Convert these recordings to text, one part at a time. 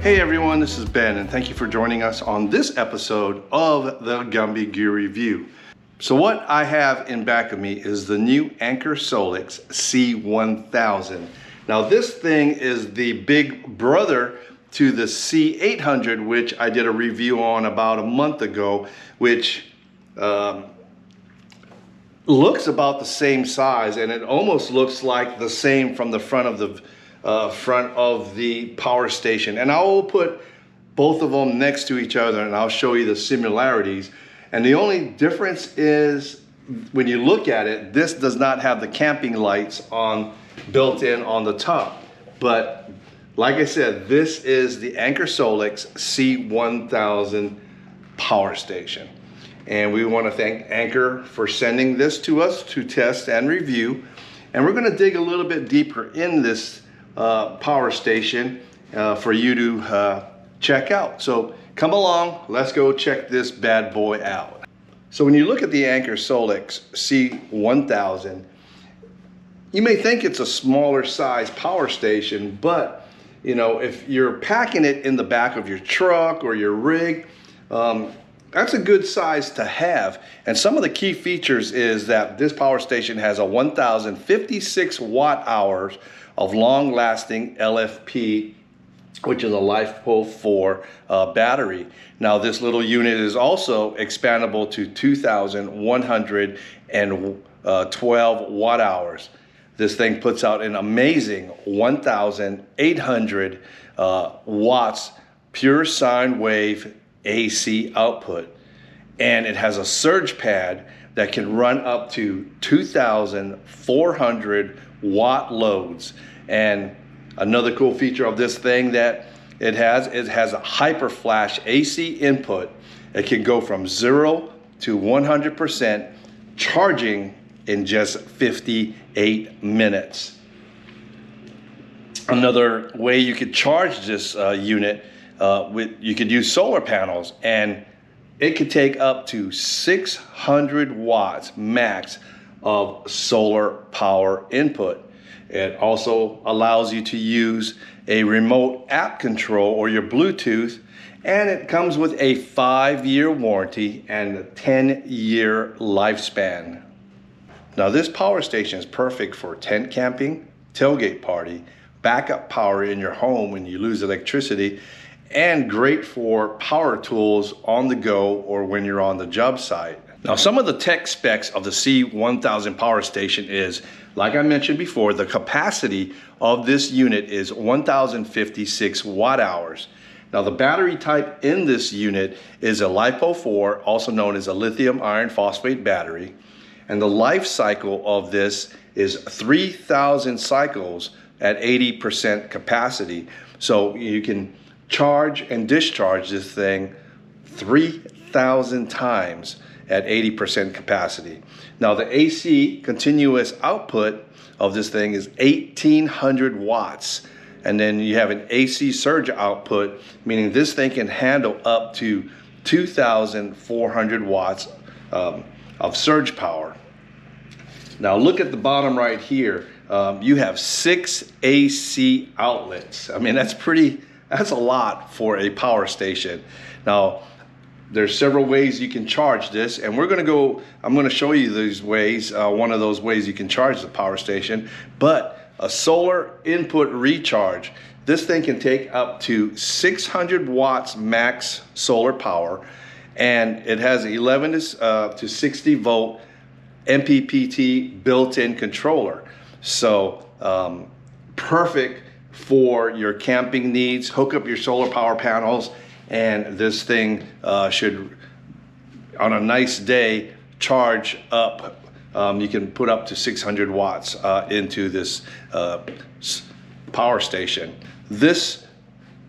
Hey everyone, this is Ben and thank you for joining us on this episode of the Gumby Gear Review. So what I have in back of me is the new Anker SOLIX C1000. Now this thing is the big brother to the C800, which I did a review on about a month ago, which looks about the same size, and it almost looks like the same from the front of the power station. And I will put both of them next to each other and I'll show you the similarities. And the only difference is when you look at it, this does not have the camping lights built in on the top. But like I said, this is the Anker SOLIX C1000 power station. And we want to thank Anker for sending this to us to test and review. And we're going to dig a little bit deeper in this power station for you to check out. So come along, let's go check this bad boy out. So when you look at the Anker SOLIX C1000, you may think it's a smaller size power station, but you know, if you're packing it in the back of your truck or your rig, that's a good size to have. And some of the key features is that this power station has a 1056 watt hours of long-lasting LFP, which is a LiFePO4 battery. Now this little unit is also expandable to 2112 watt hours. This thing puts out an amazing 1800 watts pure sine wave AC output, and it has a SurgePad that can run up to 2400 watt loads. And another cool feature of this thing that it has a hyper flash AC input. It can go from 0 to 100% charging in just 58 minutes. Another way you could charge this unit, you could use solar panels, and it could take up to 600 watts max of solar power input. It also allows you to use a remote app control or your Bluetooth, and it comes with a 5-year warranty and a 10-year lifespan. Now this power station is perfect for tent camping, tailgate party, backup power in your home when you lose electricity, and great for power tools on the go or when you're on the job site. Now some of the tech specs of the C1000 power station is, like I mentioned before, the capacity of this unit is 1056 watt hours. Now the battery type in this unit is a LiFePO4, also known as a lithium iron phosphate battery. And the life cycle of this is 3,000 cycles at 80% capacity. So you can charge and discharge this thing 3,000 times at 80% capacity. Now the AC continuous output of this thing is 1800 watts. And then you have an AC surge output, meaning this thing can handle up to 2,400 watts of surge power. Now look at the bottom right here. You have 6 AC outlets. I mean, that's a lot for a power station. Now, there's several ways you can charge this, and I'm gonna show you these ways, one of those ways you can charge the power station. But a solar input recharge, this thing can take up to 600 watts max solar power, and it has 11 to 60 volt MPPT built-in controller. So perfect for your camping needs. Hook up your solar power panels, and this thing should, on a nice day, charge up. You can put up to 600 watts into this power station. This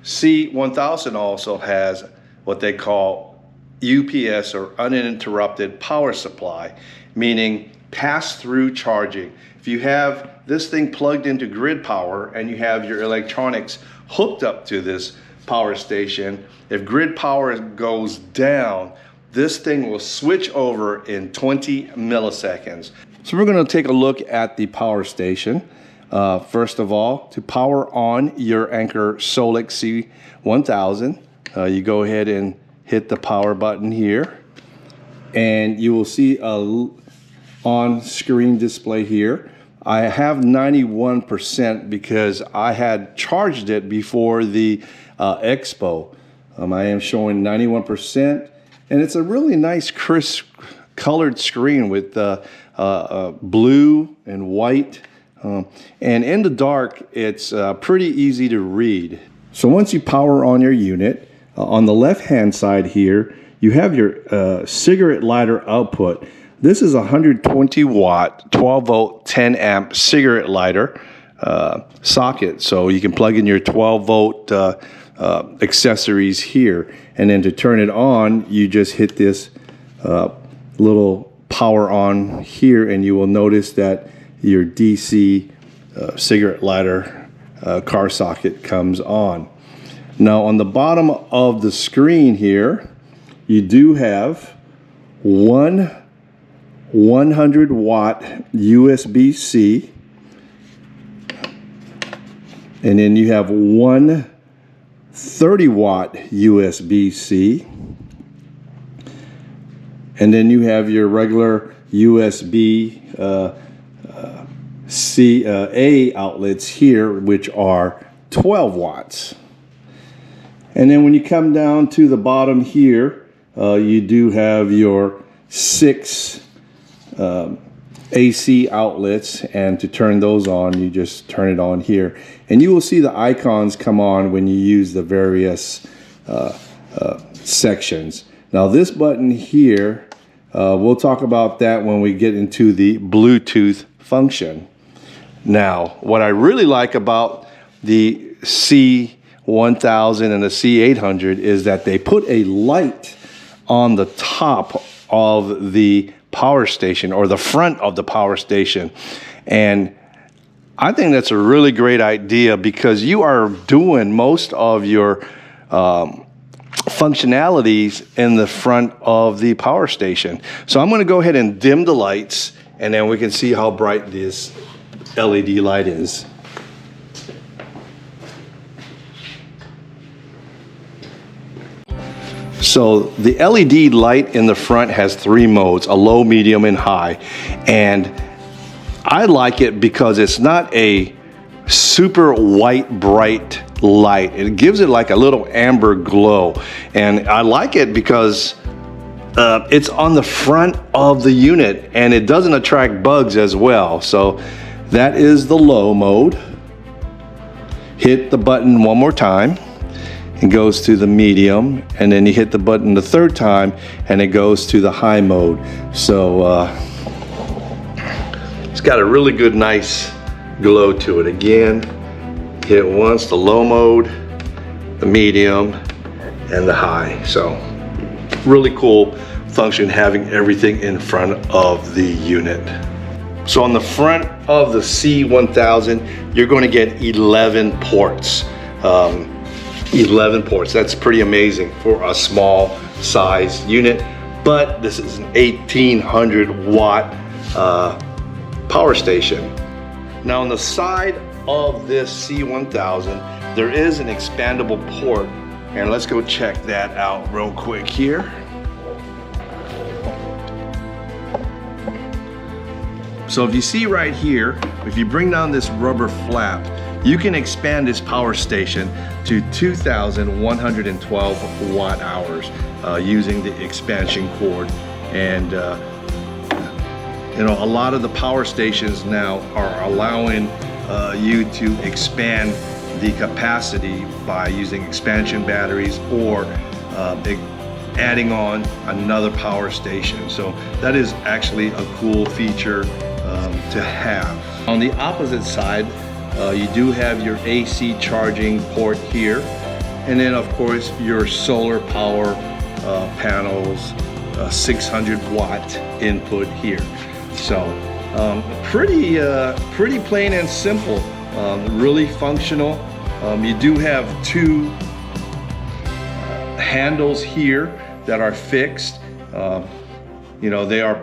C1000 also has what they call UPS, or uninterrupted power supply, meaning pass-through charging. If you have this thing plugged into grid power and you have your electronics hooked up to this power station, if grid power goes down, this thing will switch over in 20 milliseconds. So we're going to take a look at the power station. First of all, to power on your Anker SOLIX C1000, you go ahead and hit the power button here, and you will see a on-screen display here. I have 91% because I had charged it before the expo. I am showing 91%, and it's a really nice crisp colored screen with blue and white, and in the dark it's pretty easy to read. So once you power on your unit, on the left hand side here you have your cigarette lighter output. This is a 120 watt 12 volt 10 amp cigarette lighter socket, so you can plug in your 12 volt accessories here, and then to turn it on you just hit this little power on here, and you will notice that your DC cigarette lighter car socket comes on. Now on the bottom of the screen here you do have one 100 watt USB-C, and then you have one 30 watt USB-C, and then you have your regular USB A outlets here, which are 12 watts. And then when you come down to the bottom here, you do have your 6 AC outlets, and to turn those on you just turn it on here, and you will see the icons come on when you use the various sections. Now this button here, we'll talk about that when we get into the Bluetooth function. Now what I really like about the C1000 and the C800 is that they put a light on the top of the power station, or the front of the power station, and I think that's a really great idea because you are doing most of your functionalities in the front of the power station. So I'm going to go ahead and dim the lights, and then we can see how bright this LED light is. So the LED light in the front has 3 modes, a low, medium, and high. And I like it because it's not a super white, bright light. It gives it like a little amber glow. And I like it because it's on the front of the unit and it doesn't attract bugs as well. So that is the low mode. Hit the button one more time. It goes to the medium, and then you hit the button the 3rd time and it goes to the high mode. So it's got a really good, nice glow to it. Again, hit once the low mode, the medium, and the high. So really cool function having everything in front of the unit. So on the front of the C1000, you're going to get 11 ports. 11 ports. That's pretty amazing for a small size unit, but this is an 1800 watt power station. Now on the side of this C1000 there is an expandable port, and let's go check that out real quick here. So if you see right here, if you bring down this rubber flap, you can expand this power station to 2,112 watt hours using the expansion cord. And you know, a lot of the power stations now are allowing you to expand the capacity by using expansion batteries or adding on another power station. So that is actually a cool feature to have. On the opposite side, you do have your AC charging port here, and then of course your solar power panels, 600 watt input here. So pretty plain and simple, really functional. You do have 2 handles here that are fixed. You know, they are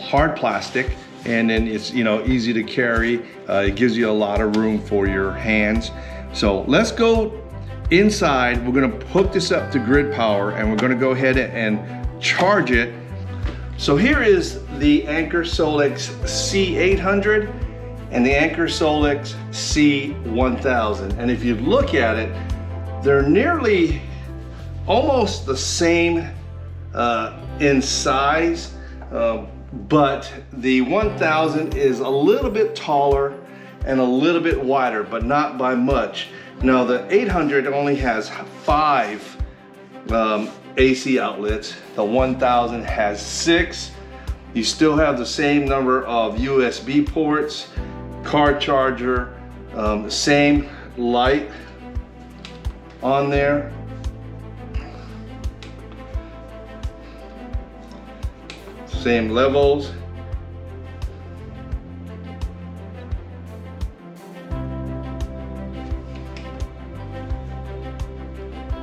hard plastic, and then it's, you know, easy to carry. It gives you a lot of room for your hands. So let's go inside. We're gonna hook this up to grid power, and we're gonna go ahead and charge it. So here is the Anker SOLIX C1000 and the Anker SOLIX C1000. And if you look at it, they're nearly almost the same in size, but the 1000 is a little bit taller and a little bit wider, but not by much. Now the 800 only has 5 AC outlets. The 1000 has 6. You still have the same number of USB ports, car charger, same light on there. Same levels.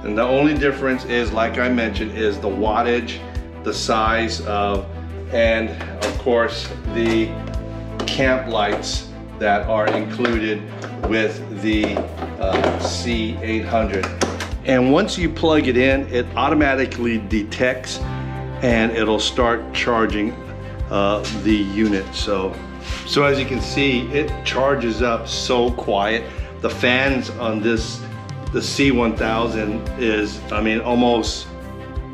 And the only difference is, like I mentioned, is the wattage, the size of, and of course the camp lights that are included with the C800. And once you plug it in, it automatically detects and it'll start charging the unit. So as you can see, it charges up so quiet. The fans on this, the C1000 is, I mean, almost,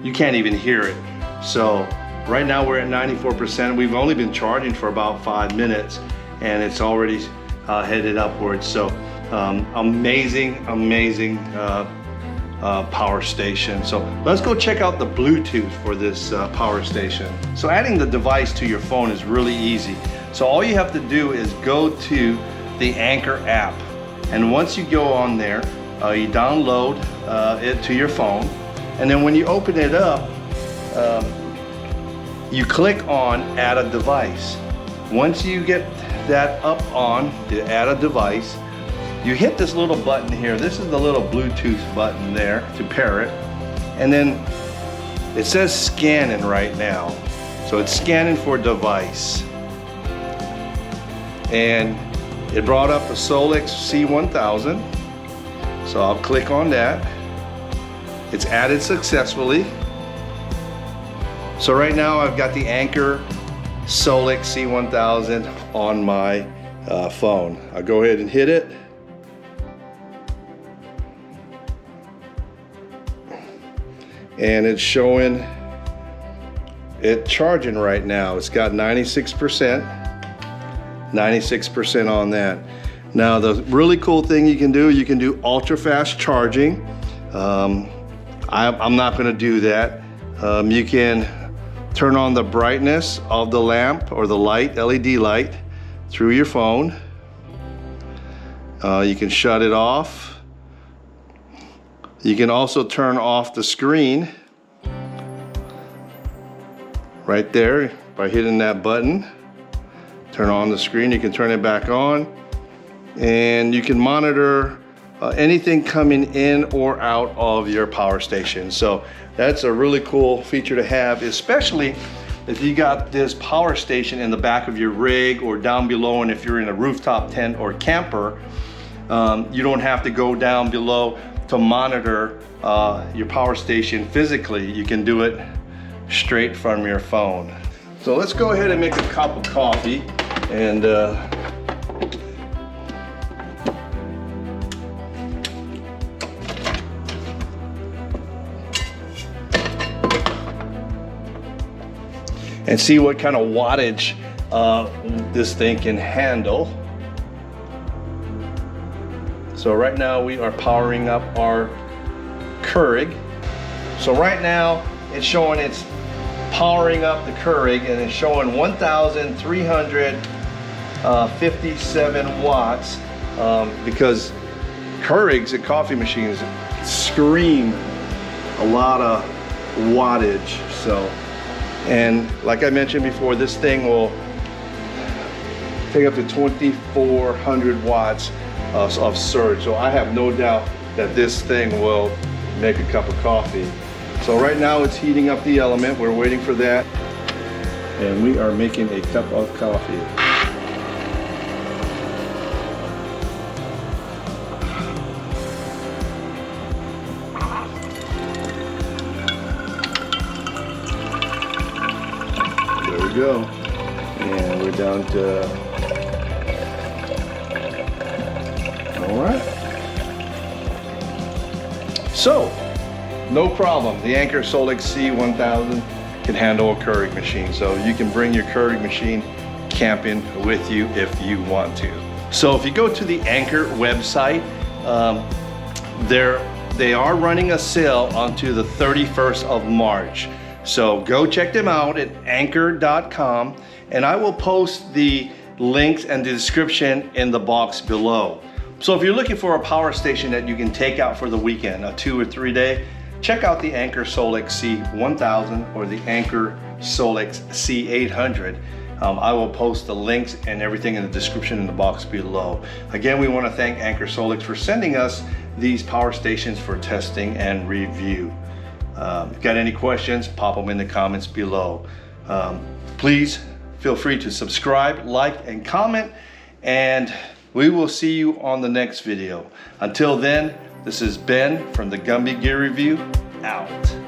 you can't even hear it. So right now we're at 94%. We've only been charging for about 5 minutes and it's already headed upwards. So amazing power station. So let's go check out the Bluetooth for this power station. So adding the device to your phone is really easy. So all you have to do is go to the Anker app. And once you go on there, you download it to your phone. And then when you open it up, you click on add a device. Once you get that up on the add a device, you hit this little button here. This is the little Bluetooth button there to pair it. And then it says scanning right now. So it's scanning for device. And it brought up the SOLIX C1000. So I'll click on that. It's added successfully. So right now I've got the Anker SOLIX C1000 on my phone. I'll go ahead and hit it. And it's showing it charging right now. It's got 96% on that. Now the really cool thing you can do UltraFast charging. I'm not gonna do that. You can turn on the brightness of the lamp or the light, LED light, through your phone. You can shut it off. You can also turn off the screen right there by hitting that button. Turn on the screen, you can turn it back on, and you can monitor anything coming in or out of your power station. So that's a really cool feature to have, especially if you got this power station in the back of your rig or down below, and if you're in a rooftop tent or camper, you don't have to go down below to monitor your power station physically. You can do it straight from your phone. So let's go ahead and make a cup of coffee and see what kind of wattage this thing can handle. So right now we are powering up our Keurig. So right now it's showing it's powering up the Keurig, and it's showing 1,357 watts because Keurigs and coffee machines scream a lot of wattage. So, and like I mentioned before, this thing will take up to 2,400 watts of surge. So I have no doubt that this thing will make a cup of coffee. So right now it's heating up the element. We're waiting for that. and we are making a cup of coffee. There we go. And we're down to, all right. So, no problem. The Anker SOLIX C1000 can handle a Keurig machine. So you can bring your Keurig machine camping with you if you want to. So if you go to the Anker website, they are running a sale until the 31st of March. So go check them out at anker.com, and I will post the links and the description in the box below. So if you're looking for a power station that you can take out for the weekend, a 2 or 3 day, check out the Anker SOLIX C1000 or the Anker SOLIX C800. I will post the links and everything in the description in the box below. Again, we want to thank Anker SOLIX for sending us these power stations for testing and review. If you've got any questions, pop them in the comments below. Please feel free to subscribe, like, and comment, and we will see you on the next video. Until then, this is Ben from the Gumby Gear Review, out.